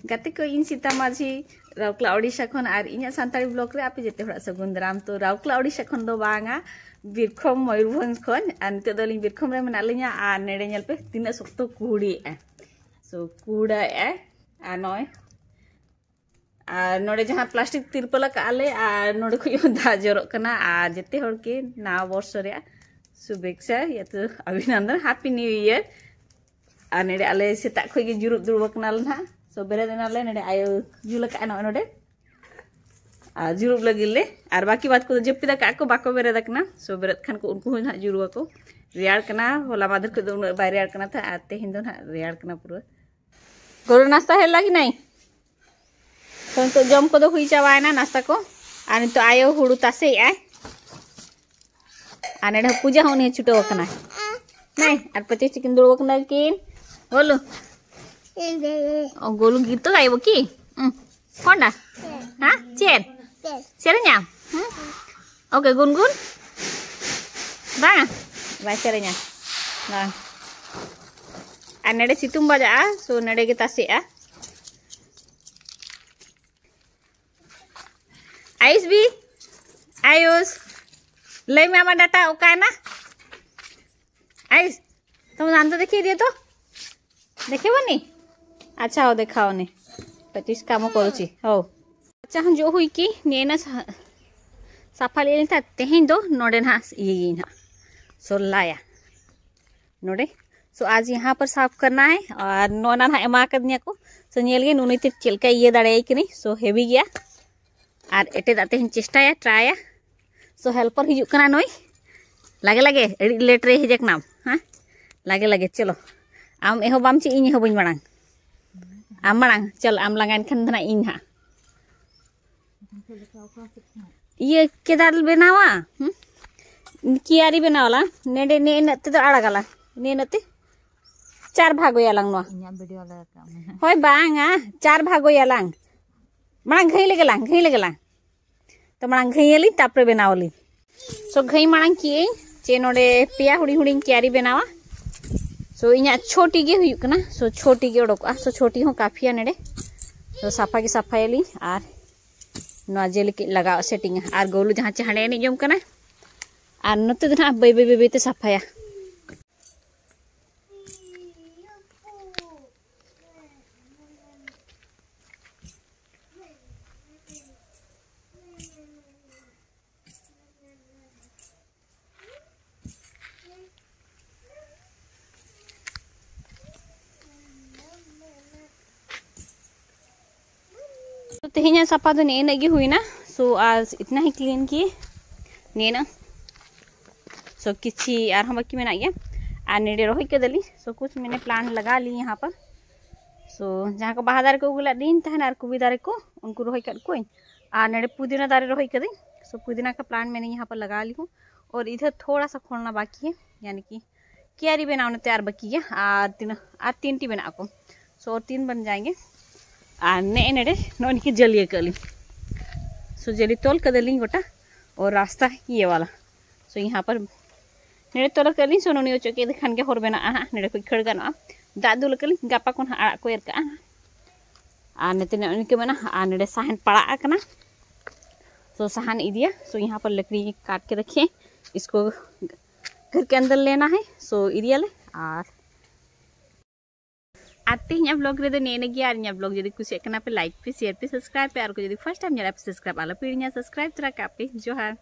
गाते को इन सीता माझी राउकला ओडिशा खन और इन्या सानताड़ी ब्लॉग रे आपे जेते हड़ा सगुन दाराम। तो राउकला ओडिशा खन दो बांगा बिरखम मयूरभंज खन और निते दो लिंग बिरखम रे मेना लिया आ नेड़े नेल पे तिना सख्तो कुहुड़ी ए सो कुहुड़ा ए आ नय और नोड़े जहाँ प्लास्टिक तिरपल काले और नोड़े को दा जरो कना आ जेते हड़ के नवा वर्ष रे शुभेच्छा या तो अभिनंदन हैप्पी न्यू ईयर। और नेड़े आले सेता खय जुरुब दुरुबकना ना सो बेरे देनाले नेड़े आयो जुलका न नोडे आ जुरुब लगिले और बाकी बात को जपिदा का को बाको बेरे दकना सो बेरे खान को उनको ना जुरुवा को रियाड़ कना होला मादर को उन बाय रियाड़ कना था आते हिंदो ना रियाड़ कना पूरा गोरो नाश्ता है लगी नहीं तो जम को दो हुई चावाय ना नाश्ता को आनी तो आयो हुड़ू तासे आय आने ढा पूजा होने छुटो कना नहीं और 25 चिकन दुड़ो कना किन बोलो ओ गोलू गीत तो गाइबो की कोंडा हां chair सेरेnya oke gun bang baca serenya bang anede situng baja so nede kita sih ya Ais bi Ayus ले में हमारा डाटा ओका है ना आइस तुम जानते देखिए दिए तो देखे वो नहीं अच्छा हो देखा नहीं 25 काम करुची हो अच्छा हम जो हुई कि ने ना साफा ले था तेहिं दो नोडे ना ये ना सो लाया नोडे सो आज यहाँ पर साफ करना है और नोना ना एमा कर दिया को सो नेल गे नुनी ते चिलका ये दाड़े कि नहीं सो हेवी गया और एटे दाते हम चेष्टा या ट्राई या सो हेल्पर हिजुक कना नोई लागे लागे एडी लेट रे हिजक नाम हां लागे लागे चलो आम एहो बाम ची इन हो बइन मांग आम मांग चल आम लगान खन धना इन हा ये केदार बनावा कियारी बनावला नेडे ने नते तो आड़ागला ने नते 4 भागो यालांग नो इन्या वीडियो ला होय बांगा 4 भागो यालांग मांग घई लगला तो मांग घईली तापरे बनावली सो घई मांग किए चे नोडे पिया हुडी हुडी कियारी बनावा सो इन्या छोटी गे हुई कना सो छोटी गे ओडोक सो छोटी हो काफिया नेडे सो साफा के साफायली और नवा जेल के लगा सेटिंग और गोलू जहां चहाड़े नि जम कना और नते दना बे बे बे ते साफाया तो तेहिया साफा तो ने नगी हुई ना सो आज इतना ही क्लीन किए ने ना सो किसी यार हम बाकी में ना गया और नेड़े रोही के दली सो कुछ मैंने प्लांट लगा ली यहाँ पर सो जहाँ को बाहा दारे को गुला दिन तहन और कुबी दारे को उनको रोही कर कोई और नेड़े पुदीना दारे रोही कर दी सो पुदीना का प्लांट मैंने यहाँ पर लगा ली हूँ और इधर थोड़ा सा खोलना बाकी है यानी कि क्यारी बनाने तैयार बाकी है और 3 टी बना को सो और 3 बन जाएंगे और ने नेड़े नोन की जलिए कली सो जली तोल कदली गोटा और रास्ता ये वाला सो यहाँ पर नेड़े तोल कली सो नोनी चौके खान के हर बना नेड़े को खड़ गाना दाग दुल कली गापा को आड़ को एरका और नेते उनके मना और नेड़े साहन पड़ा करना सो साहन इदिया सो यहाँ पर लकड़ी काट के रखिए इसको घर के अंदर लेना है सो इदिया ले और आते हैं ब्लॉग रे ने गया और ब्लॉग जदि कुछ पे लाइक पे शेयर पे सब्सक्राइब पे और को जदि फर्स्ट टाइम जरा पे सब्सक्राइब आला पीड़िया सब्सक्राइब तरा का पे जोहार।